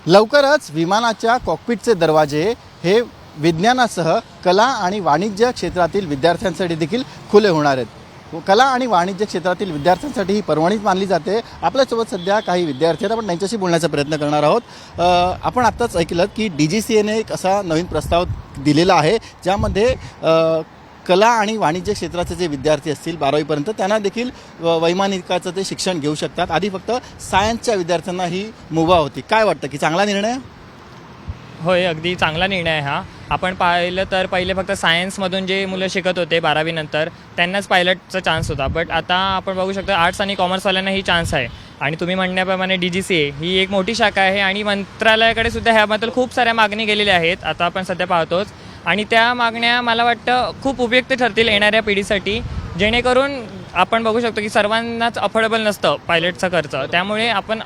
लवकरच विमानाच्या कॉकपिटचे दरवाजे हे विज्ञानासह कला आणि वाणिज्य क्षेत्रातील विद्यार्थ्यांसाठी देखील खुले होणार आहेत। कला आणि वाणिज्य क्षेत्रातील विद्यार्थ्यांसाठी ही पर्वणीच मानली जाते। आपल्यासोबत सध्या काही विद्यार्थी आहेत, आपण त्यांच्याशी बोलण्याचा प्रयत्न करणार आहोत। आपण आत्ताच ऐकलं की DGCAने एक असा नवीन प्रस्ताव दिलेला आहे ज्यामध्ये कला आणि वाणिज्य क्षेत्राचे जे विद्यार्थी असतील 12वीपर्यंत त्यांना देखील वैमानिकाचं ते शिक्षण घेऊ शकतात। आधी फक्त सायन्सच्या विद्यार्थ्यांना ही मुभा होती। काय वाटतं की चांगला निर्णय? होय, अगदी चांगला निर्णय आहे हा। आपण पाहिलं तर पहिले फक्त सायन्समधून जे मुलं शिकत होते 12वी नंतर त्यांनाच पायलटचा चान्स होता, बट आता आपण बघू शकतो आर्ट्स आणि कॉमर्सवाल्यांना ही चान्स आहे। आणि तुम्ही म्हणण्याप्रमाणे DGCA ही एक मोठी शाखा आहे आणि मंत्रालयाकडे सुद्धा ह्याबद्दल खूप साऱ्या मागणी गेलेल्या आहेत, आता आपण सध्या पाहतोच। आणि त्या मागण्या मला वाटतं खूप उपयुक्त ठरतील येणाऱ्या पिढीसाठी, जेणेकरून आपण बघू शकतो की सर्वांनाच अफोर्डेबल नसतं पायलटचा खर्च, त्यामुळे आपण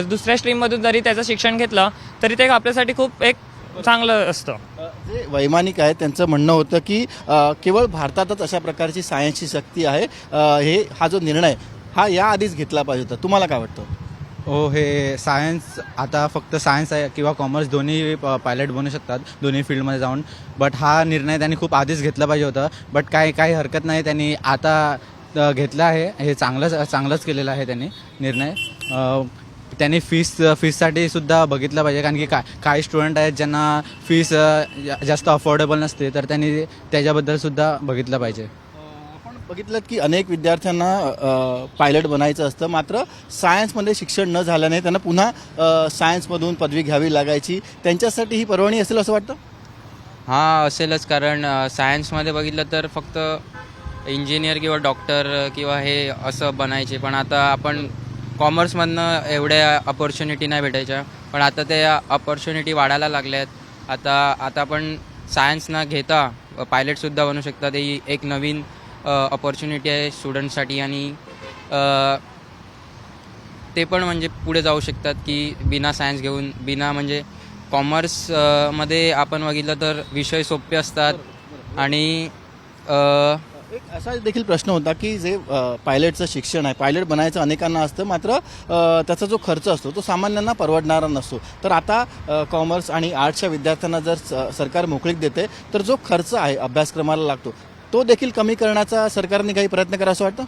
दुसऱ्या स्ट्रीममधून जरी त्याचं शिक्षण घेतलं तरी ते आपल्यासाठी खूप एक चांगलं असतं। जे वैमानिक आहेत त्यांचं म्हणणं होतं की केवळ भारतातच अशा प्रकारची सायन्सची शक्ती आहे। हा जो निर्णय हा याआधीच घेतला पाहिजे होता। तुम्हाला काय वाटतं? हो, हे सायन्स आता फक्त सायन्स आहे किंवा कॉमर्स दोन्ही पायलट बनू शकतात दोन्ही फील्डमध्ये जाऊन, बट हा निर्णय त्यांनी खूप आधीच घेतला पाहिजे होता। बट काही हरकत नाही, त्यांनी आता घेतला आहे, हे चांगलंच केलेलं आहे त्यांनी निर्णय। त्यांनी फीससाठी सुद्धा बघितलं पाहिजे, कारण की काही स्टुडंट आहेत ज्यांना फीस जास्त अफोर्डेबल नसते, तर त्यांनी त्याच्याबद्दल सुद्धा बघितलं पाहिजे। आपण बघितलं की अनेक विद्यार्थ्यांना पायलट बनायचं असतं, मात्र सायन्समध्ये शिक्षण न झाल्याने त्यांना पुन्हा सायन्समधून पदवी घ्यावी लागायची। त्यांच्यासाठी ही पर्वणी असेल असं वाटतं? हां, असेलच, कारण सायन्समध्ये बघितलं तर फक्त इंजिनियर किंवा डॉक्टर किंवा हे असं बनायचे, पण आता आपण कॉमर्समधनं एवढ्या अपॉर्च्युनिटी नाही भेटायच्या, पण आता त्या अपॉर्च्युनिटी वाढायला लागल्या आहेत। आता आपण सायन्स न घेता पायलटसुद्धा बनू शकतात। ही एक नवीन अपॉर्च्युनिटी आहे स्टुडंटसाठी, आणि ते पण म्हणजे पुढे जाऊ शकतात की बिना सायन्स घेऊन, म्हणजे कॉमर्समध्ये आपण बघितलं तर विषय सोपे असतात। आणि एक असा देखील प्रश्न होता की जे पायलटचं शिक्षण आहे, पायलट बनायचं अनेकांना असतं, मात्र त्याचा जो खर्च असतो तो सामान्यांना परवडणारा नसतो। तर आता कॉमर्स आणि आर्ट्सच्या विद्यार्थ्यांना जर सरकार मोकळीक देते तर जो खर्च आहे अभ्यासक्रमाला लागतो तो देखील कमी करण्याचा सरकारने काही प्रयत्न करा असं वाटतं?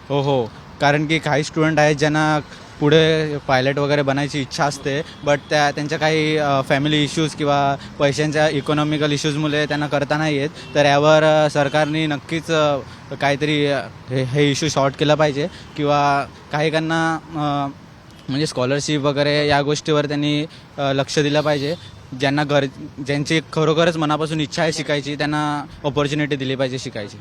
हो, कारण की काही स्टुडंट आहेत ज्यांना पुढे पायलट वगैरे बनायची इच्छा असते, बट त्यांच्या काही फॅमिली इश्यूज किंवा पैशांच्या इकॉनॉमिकल इश्यूजमुळे त्यांना करता नाही येत। तर यावर सरकारने नक्कीच काहीतरी हे इश्यू सॉर्ट केला पाहिजे, किंवा काहीकांना म्हणजे स्कॉलरशिप वगैरे या गोष्टीवर त्यांनी लक्ष दिलं पाहिजे। ज्यांची खरोखरच मनापासून इच्छा आहे शिकायची, त्यांना ऑपॉर्च्युनिटी दिली पाहिजे शिकायची।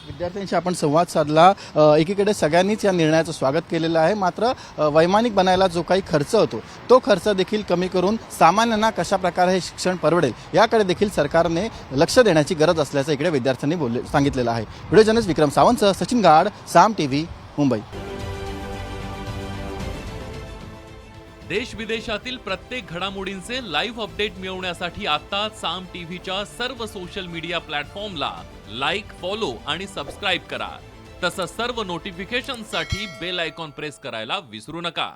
विद्यार्थ्यांशी आपण संवाद साधला। एकीकडे सगळ्यांनीच या निर्णयाचं स्वागत केलेलं आहे, मात्र वैमानिक बनायला जो काही खर्च होतो तो खर्च देखील कमी करून सामान्यांना कशा प्रकारे हे शिक्षण परवडेल याकडे देखील सरकारने लक्ष देण्याची गरज असल्याचं इकडे विद्यार्थ्यांनी सांगितलेलं आहे। व्हिडिओ जर्नलिस्ट विक्रम सावंत, सचिन गाड, साम TV, मुंबई। देश विदेशातील प्रत्येक घडामोडींचे लाईव्ह अपडेट मिळवण्यासाठी आता साम टीव्हीच्या सर्व सोशल मीडिया प्लॅटफॉर्मला लाईक, फॉलो आणि सबस्क्राईब करा। तसंच सर्व नोटिफिकेशनसाठी बेल आयकॉन प्रेस करायला विसरू नका।